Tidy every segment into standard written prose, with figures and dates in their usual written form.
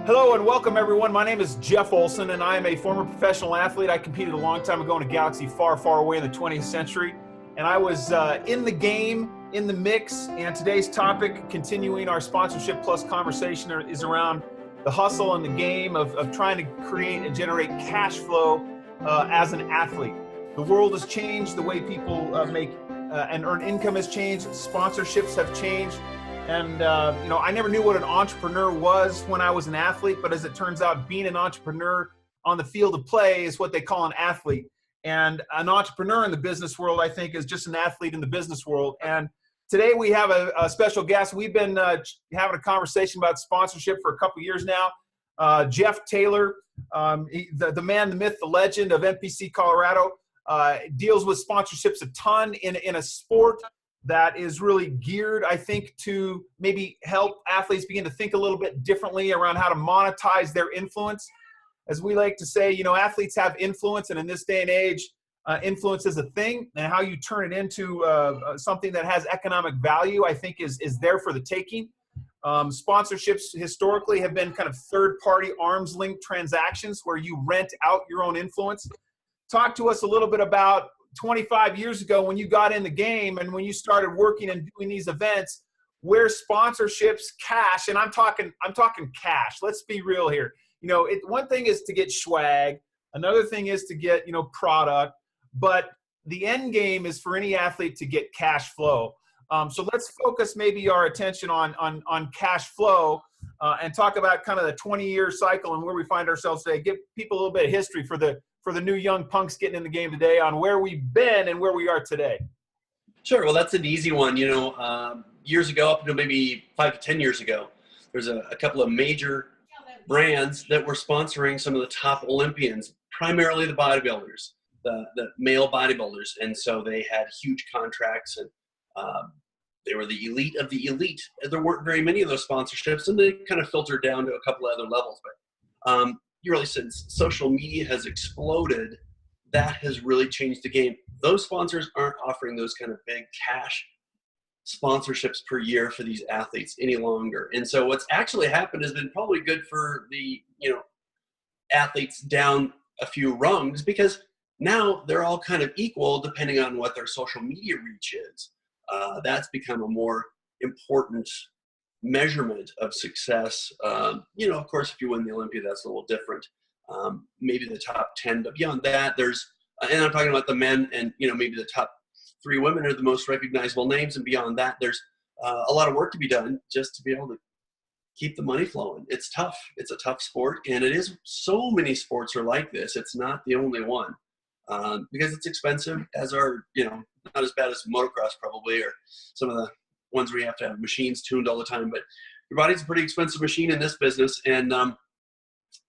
Hello and welcome everyone. My name is Jeff Olson and I am a former professional athlete. I competed a long time ago in a galaxy far, far away in the 20th century. And I was in the game, in the mix. And today's topic, continuing our sponsorship plus conversation, is around the hustle and the game of trying to create and generate cash flow as an athlete. The world has changed. The way people make and earn income has changed. Sponsorships have changed. And, I never knew what an entrepreneur was when I was an athlete, but as it turns out, being an entrepreneur on the field of play is what they call an athlete. And an entrepreneur in the business world, I think, is just an athlete in the business world. And today we have a special guest. We've been having a conversation about sponsorship for a couple of years now. Jeff Taylor, the man, the myth, the legend of NPC Colorado, deals with sponsorships a ton in a sport that is really geared, I think, to maybe help athletes begin to think a little bit differently around how to monetize their influence. As we like to say, athletes have influence, and in this day and age, influence is a thing, and how you turn it into something that has economic value, I think, is there for the taking. Sponsorships historically have been kind of third-party arms-linked transactions where you rent out your own influence. Talk to us a little bit about 25 years ago when you got in the game and when you started working and doing these events, where sponsorships, cash, and I'm talking cash. Let's be real here. One thing is to get swag. Another thing is to get, product, but the end game is for any athlete to get cash flow. So let's focus maybe our attention on cash flow and talk about kind of the 20-year cycle and where we find ourselves today. Give people a little bit of history for the new young punks getting in the game today on where we've been and where we are today. Sure. Well, that's an easy one. Years ago, up to maybe 5 to 10 years ago, there's a couple of major brands that were sponsoring some of the top Olympians, primarily the bodybuilders, the male bodybuilders. And so they had huge contracts and they were the elite of the elite. There weren't very many of those sponsorships, and they kind of filtered down to a couple of other levels. But really, since social media has exploded, that has really changed the game. Those sponsors aren't offering those kind of big cash sponsorships per year for these athletes any longer. And so what's actually happened has been probably good for the, athletes down a few rungs, because now they're all kind of equal depending on what their social media reach is. That's become a more important measurement of success. Of course, if you win the Olympia, that's a little different. Maybe the top 10, but beyond that, there's, and I'm talking about the men, and maybe the top 3 women are the most recognizable names, and beyond that, there's a lot of work to be done just to be able to keep the money flowing. It's tough. It's a tough sport, and it is. So many sports are like this. It's not the only one, because it's expensive, as are, not as bad as motocross probably, or some of the ones where you have to have machines tuned all the time. But your body's a pretty expensive machine in this business, and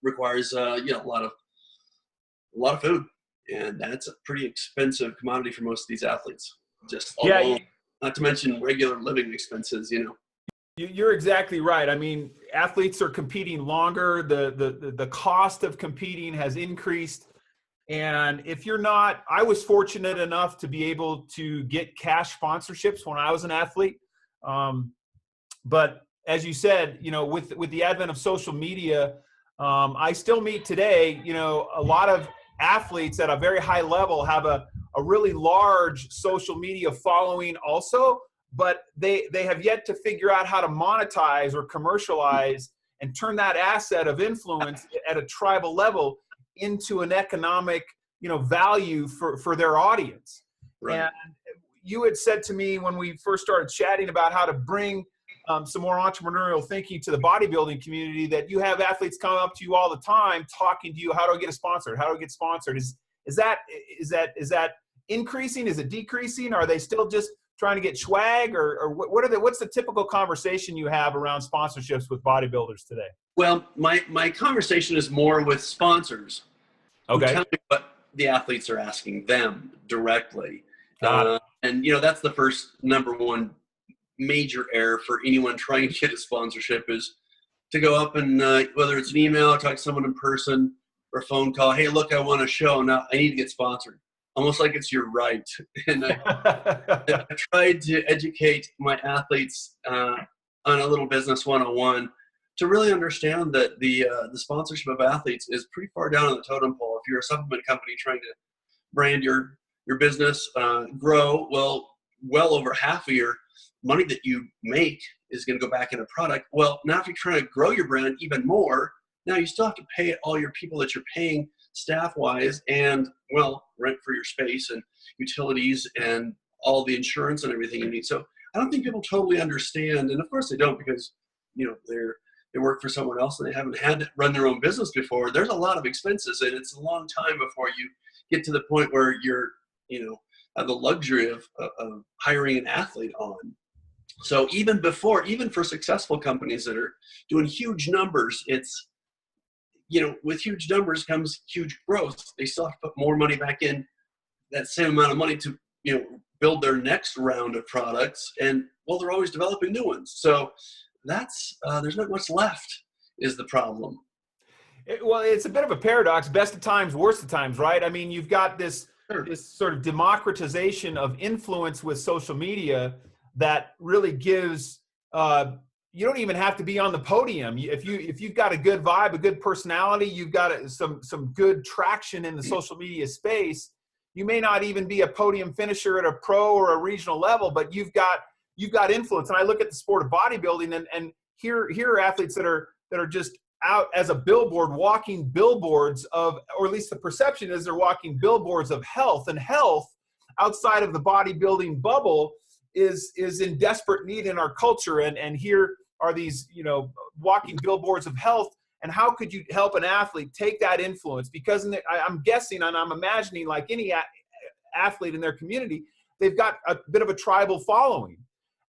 requires a lot of food, and that's a pretty expensive commodity for most of these athletes. Just alone, not to mention regular living expenses. You're exactly right. I mean, athletes are competing longer. The cost of competing has increased. And if you're not, I was fortunate enough to be able to get cash sponsorships when I was an athlete. But as you said, with the advent of social media, I still meet today, a lot of athletes at a very high level have a really large social media following also, but they have yet to figure out how to monetize or commercialize and turn that asset of influence at a tribal level into an economic, value for their audience. Right. And you had said to me when we first started chatting about how to bring some more entrepreneurial thinking to the bodybuilding community, that you have athletes coming up to you all the time talking to you, how do I get a sponsor? How do I get sponsored? Is that increasing? Is it decreasing? Are they still just trying to get swag, or what's the typical conversation you have around sponsorships with bodybuilders today? Well, my conversation is more with sponsors. Okay. Who tell me what the athletes are asking them directly. And that's the first number one major error for anyone trying to get a sponsorship, is to go up and whether it's an email, talk to someone in person, or a phone call. Hey, look, I want a show. Now I need to get sponsored. Almost like it's your right. And I tried to educate my athletes on a little business 101 to really understand that the sponsorship of athletes is pretty far down on the totem pole. If you're a supplement company trying to brand your business, grow, well over half of your money that you make is going to go back into product. Well, now if you're trying to grow your brand even more, now you still have to pay all your people that you're paying staff-wise, and rent for your space and utilities and all the insurance and everything you need. So I don't think people totally understand, and of course they don't, because they work for someone else and they haven't had to run their own business before. There's a lot of expenses, and it's a long time before you get to the point where you're have the luxury of hiring an athlete on. So even for successful companies that are doing huge numbers, it's with huge numbers comes huge growth. They still have to put more money back in, that same amount of money to build their next round of products, and they're always developing new ones. So that's there's not much left is the problem. It's a bit of a paradox. Best of times, worst of times, right? I mean, you've got this sort of democratization of influence with social media that really gives. You don't even have to be on the podium. If you've got a good vibe, a good personality, you've got some good traction in the social media space. You may not even be a podium finisher at a pro or a regional level, but you've got influence. And I look at the sport of bodybuilding, and here are athletes that are just out as a billboard, walking billboards of, or at least the perception is they're walking billboards of health, and health outside of the bodybuilding bubble is in desperate need in our culture. And here are these, walking billboards of health. And how could you help an athlete take that influence? Because I'm guessing, and I'm imagining, like any athlete in their community, they've got a bit of a tribal following,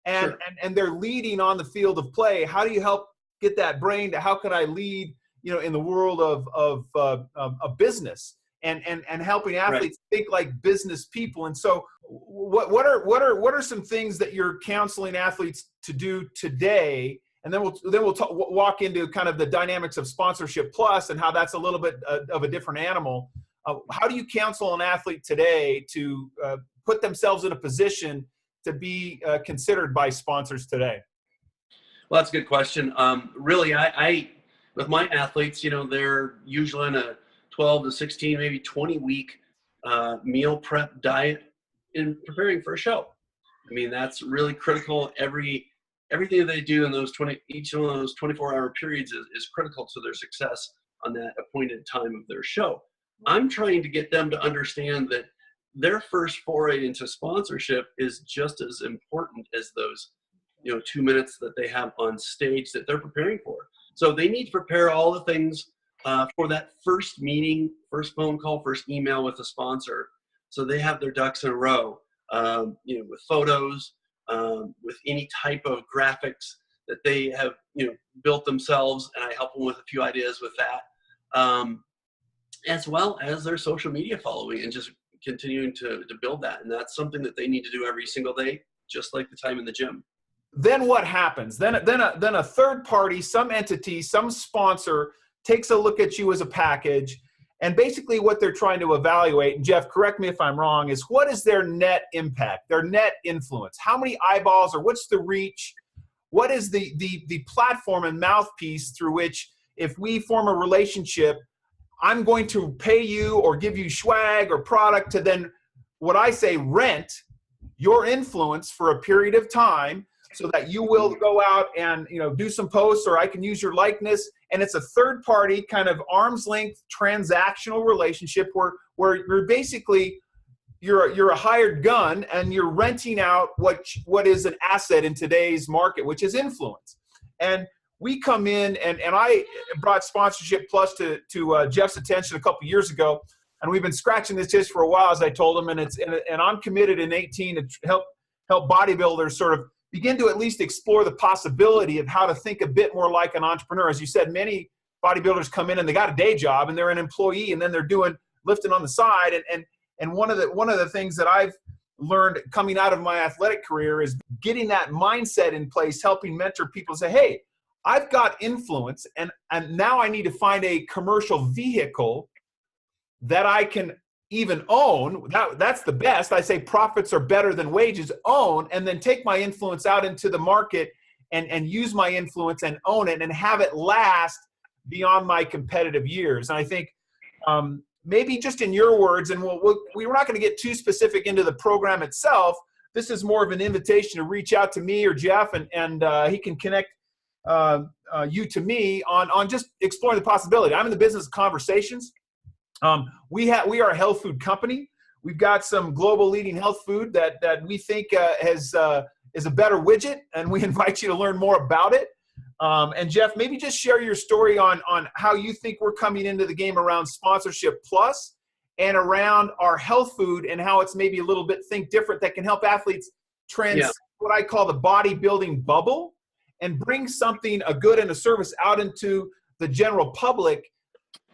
and they're leading on the field of play. How do you help get that brain to how can I lead, in the world of business and helping athletes think like business people? And so, what are some things that you're counseling athletes to do today? And then we'll walk into kind of the dynamics of Sponsorship Plus and how that's a little bit of a different animal. How do you counsel an athlete today to put themselves in a position to be considered by sponsors today? Well, that's a good question. Really, I with my athletes, they're usually in a 12 to 16, maybe 20 week meal prep diet in preparing for a show. I mean, that's really critical. Everything that they do in each one of those 24-hour periods is critical to their success on that appointed time of their show. I'm trying to get them to understand that their first foray into sponsorship is just as important as those 2 minutes that they have on stage that they're preparing for. So they need to prepare all the things for that first meeting, first phone call, first email with a sponsor. So they have their ducks in a row, with photos, with any type of graphics that they have, built themselves. And I help them with a few ideas with that, as well as their social media following, and just continuing to build that. And that's something that they need to do every single day, just like the time in the gym. Then what happens? Then a third party, some entity, some sponsor takes a look at you as a package, and basically what they're trying to evaluate, and Jeff, correct me if I'm wrong, is what is their net impact, their net influence? How many eyeballs, or what's the reach? What is the platform and mouthpiece through which, if we form a relationship, I'm going to pay you or give you swag or product to then, what I say, rent your influence for a period of time, so that you will go out and do some posts, or I can use your likeness. And it's a third party kind of arm's length transactional relationship where you're basically you're a hired gun, and you're renting out what is an asset in today's market, which is influence. And we come in, and I brought Sponsorship Plus to Jeff's attention a couple years ago, and we've been scratching this itch for a while, as I told him, and I'm committed in 2018 to help bodybuilders sort of begin to at least explore the possibility of how to think a bit more like an entrepreneur. As you said, many bodybuilders come in and they got a day job and they're an employee, and then they're doing lifting on the side. And one of the things that I've learned coming out of my athletic career is getting that mindset in place, helping mentor people say, hey, I've got influence, and now I need to find a commercial vehicle that I can even own. That's the best. I say profits are better than wages. Own, and then take my influence out into the market and use my influence and own it and have it last beyond my competitive years. And I think maybe just in your words, and we're not going to get too specific into the program itself. This is more of an invitation to reach out to me or Jeff, and he can connect you to me on just exploring the possibility. I'm in the business of conversations. We are a health food company. We've got some global leading health food that we think is a better widget, and we invite you to learn more about it. And Jeff, maybe just share your story on how you think we're coming into the game around Sponsorship Plus and around our health food and how it's maybe a little bit think different that can help athletes transcend what I call the bodybuilding bubble and bring something, a good and a service out into the general public.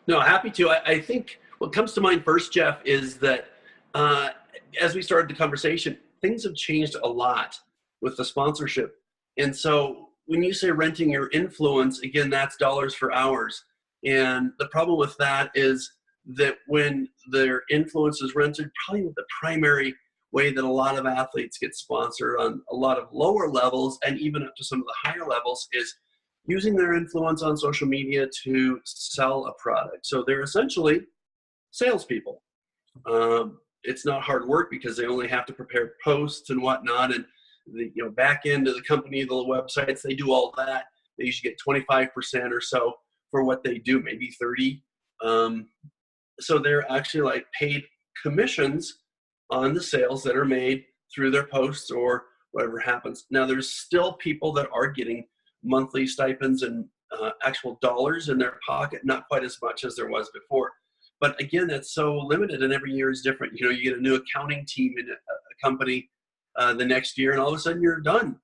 No, happy to. I think what comes to mind first, Jeff, is that as we started the conversation, things have changed a lot with the sponsorship. And so when you say renting your influence, again, that's dollars for hours. And the problem with that is that when their influence is rented, probably the primary way that a lot of athletes get sponsored on a lot of lower levels and even up to some of the higher levels is using their influence on social media to sell a product. So they're essentially salespeople. It's not hard work because they only have to prepare posts and whatnot, and the back end of the company, the websites, they do all that. They usually get 25% or so for what they do, maybe 30. So they're actually like paid commissions on the sales that are made through their posts or whatever happens. Now there's still people that are getting monthly stipends and actual dollars in their pocket, not quite as much as there was before. But again, that's so limited, and every year is different. You get a new accounting team in a company the next year, and all of a sudden you're done.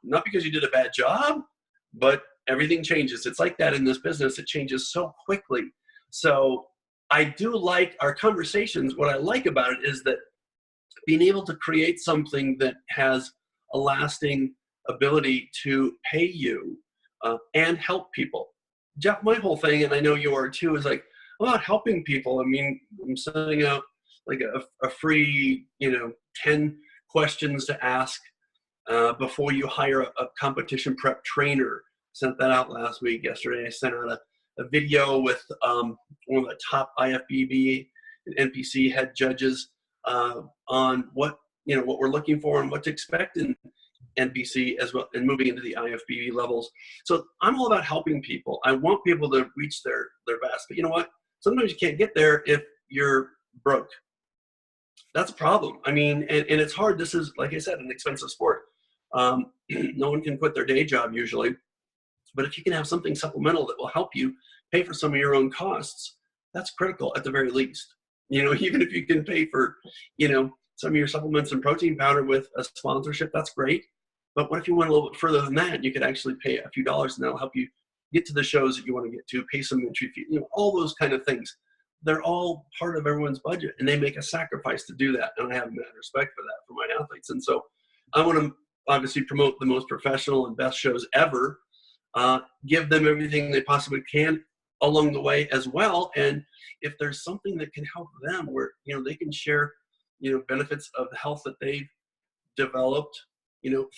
Not because you did a bad job, but everything changes. It's like that in this business. It changes so quickly. So I do like our conversations. What I like about it is that being able to create something that has a lasting ability to pay you and help people. Jeff, my whole thing, and I know you are too, is like about helping people. I mean, I'm sending out like a free, 10 questions to ask before you hire a competition prep trainer. Sent that out last week. Yesterday, I sent out a video with one of the top IFBB and NPC head judges on what we're looking for and what to expect in NPC as well, and moving into the IFBB levels. So I'm all about helping people. I want people to reach their best. But you know what? Sometimes you can't get there if you're broke. That's a problem. I mean, and it's hard. This is, like I said, an expensive sport. No one can quit their day job usually. But if you can have something supplemental that will help you pay for some of your own costs, that's critical at the very least. Even if you can pay for, some of your supplements and protein powder with a sponsorship, that's great. But what if you went a little bit further than that? You could actually pay a few dollars, and that'll help you get to the shows that you want to get to, pay some entry fee, all those kind of things. They're all part of everyone's budget, and they make a sacrifice to do that. And I have mad respect for that for my athletes. And so I want to obviously promote the most professional and best shows ever, give them everything they possibly can along the way as well. And if there's something that can help them where, they can share, benefits of the health that they've developed,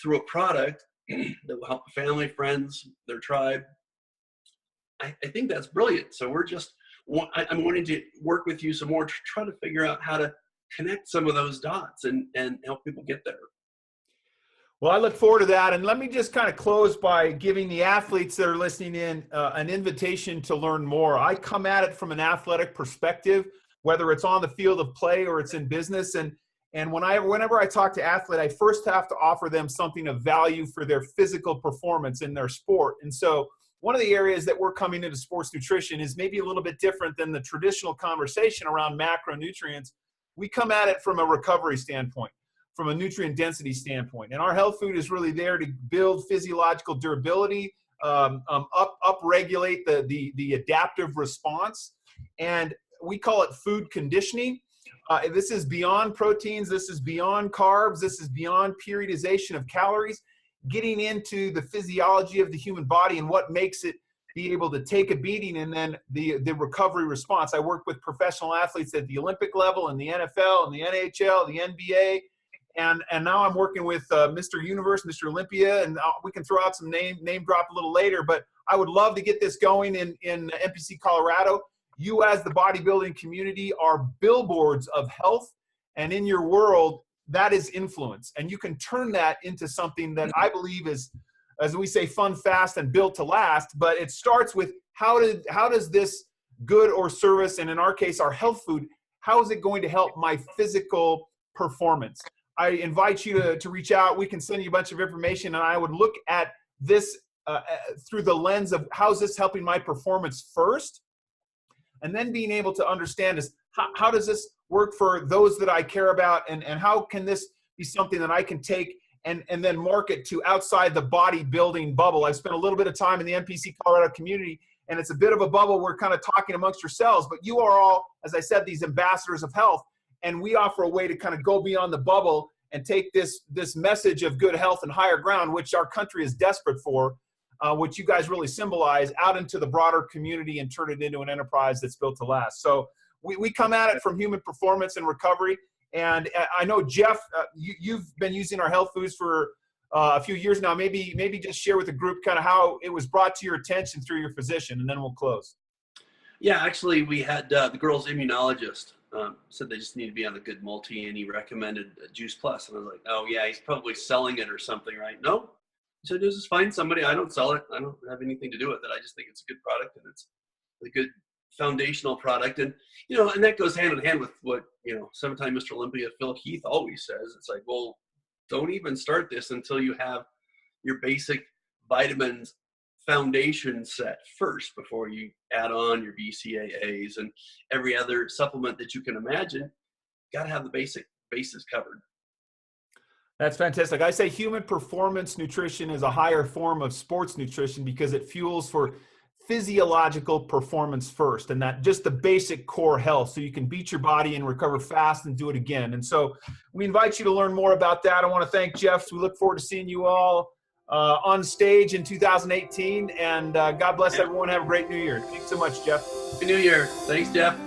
through a product that will help the family, friends, their tribe, I think that's brilliant. So I'm wanting to work with you some more to try to figure out how to connect some of those dots and help people get there. Well, I look forward to that. And let me just kind of close by giving the athletes that are listening in an invitation to learn more. I come at it from an athletic perspective, whether it's on the field of play or it's in business. And whenever I talk to athlete, I first have to offer them something of value for their physical performance in their sport. And so one of the areas that we're coming into sports nutrition is maybe a little bit different than the traditional conversation around macronutrients. We come at it from a recovery standpoint, from a nutrient density standpoint. And our health food is really there to build physiological durability, up-regulate the adaptive response. And we call it food conditioning. This is beyond proteins. This is beyond carbs. This is beyond periodization of calories, getting into the physiology of the human body and what makes it be able to take a beating, and then the recovery response. I work with professional athletes at the Olympic level, in the NFL, in the NHL, the NBA, And now I'm working with Mr. Universe, Mr. Olympia, and we can throw out some name drop a little later. But I would love to get this going in NPC Colorado. You as the bodybuilding community are billboards of health, and in your world, that is influence. And you can turn that into something that I believe is, as we say, fun, fast, and built to last. But it starts with how does this good or service, and in our case, our health food, how is it going to help my physical performance? I invite you to reach out. We can send you a bunch of information, and I would look at this through the lens of how's this helping my performance first, and then being able to understand is how does this work for those that I care about, and how can this be something that I can take and then market to outside the bodybuilding bubble. I've spent a little bit of time in the NPC Colorado community, and it's a bit of a bubble. We're kind of talking amongst yourselves, but you are all, as I said, these ambassadors of health. And we offer a way to kind of go beyond the bubble and take this message of good health and higher ground, which our country is desperate for, which you guys really symbolize, out into the broader community and turn it into an enterprise that's built to last. So we come at it from human performance and recovery. And I know, Jeff, you've been using our health foods for a few years now. Maybe just share with the group kind of how it was brought to your attention through your physician, and then we'll close. Yeah, actually, we had the girl's immunologist said they just need to be on a good multi, and he recommended Juice Plus. And I was like, oh yeah, he's probably selling it or something, right? No, he said, just find somebody. I don't sell it. I don't have anything to do with it. I just think it's a good product, and it's a good foundational product. And, and that goes hand in hand with what, 7-time Mr. Olympia Phil Heath always says. It's like, well, don't even start this until you have your basic vitamins foundation set first before you add on your BCAAs and every other supplement that you can imagine. Got to have the bases covered. That's fantastic. I say human performance nutrition is a higher form of sports nutrition because it fuels for physiological performance first, and that just the basic core health, so you can beat your body and recover fast and do it again. And so we invite you to learn more about that. I want to thank Jeff. We look forward to seeing you all on stage in 2018, and God bless everyone. Have a great New Year. Thanks so much, Jeff. Happy New Year. Thanks, Jeff.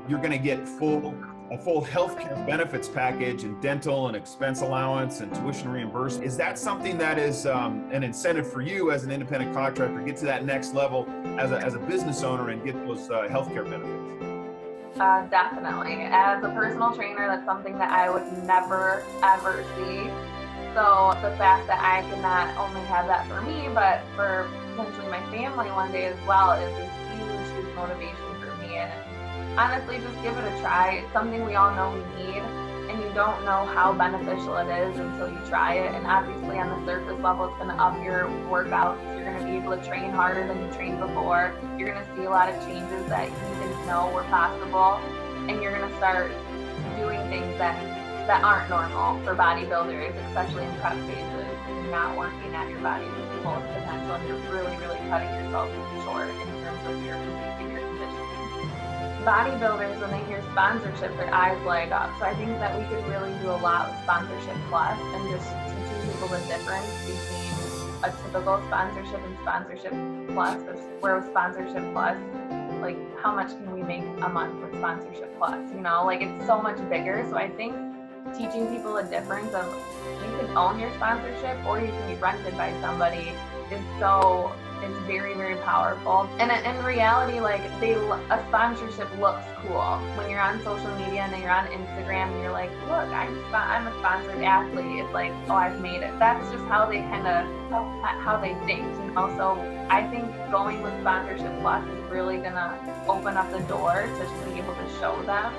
You're going to get a full healthcare benefits package and dental and expense allowance and tuition reimbursement. Is that something that is an incentive for you as an independent contractor to get to that next level as a business owner and get those healthcare benefits? Definitely. As a personal trainer, that's something that I would never, ever see. So the fact that I can not only have that for me, but for potentially my family one day as well is a huge, huge motivation for me. And honestly, just give it a try. It's something we all know we need, and you don't know how beneficial it is until you try it. And obviously on the surface level, it's going to up your workouts. You're going to be able to train harder than you trained before. You're going to see a lot of changes that you didn't know were possible, and you're going to start doing things that aren't normal for bodybuilders, especially in prep phases. You're not working at your body's fullest potential, and you're really, really cutting yourself short in terms of your physique and your conditioning. Bodybuilders, when they hear sponsorship, their eyes light up. So I think that we could really do a lot with Sponsorship Plus and just teaching people the difference between a typical sponsorship and Sponsorship Plus. Where with Sponsorship Plus, like, how much can we make a month with Sponsorship Plus? It's so much bigger. So I think teaching people a difference of you can own your sponsorship or you can be rented by somebody it's very, very powerful. And in reality, a sponsorship looks cool. When you're on social media and then you're on Instagram and you're like, look, I'm a sponsored athlete. It's like, oh, I've made it. That's just how they how they think, So I think going with Sponsorship Plus is really gonna open up the door to be able to show them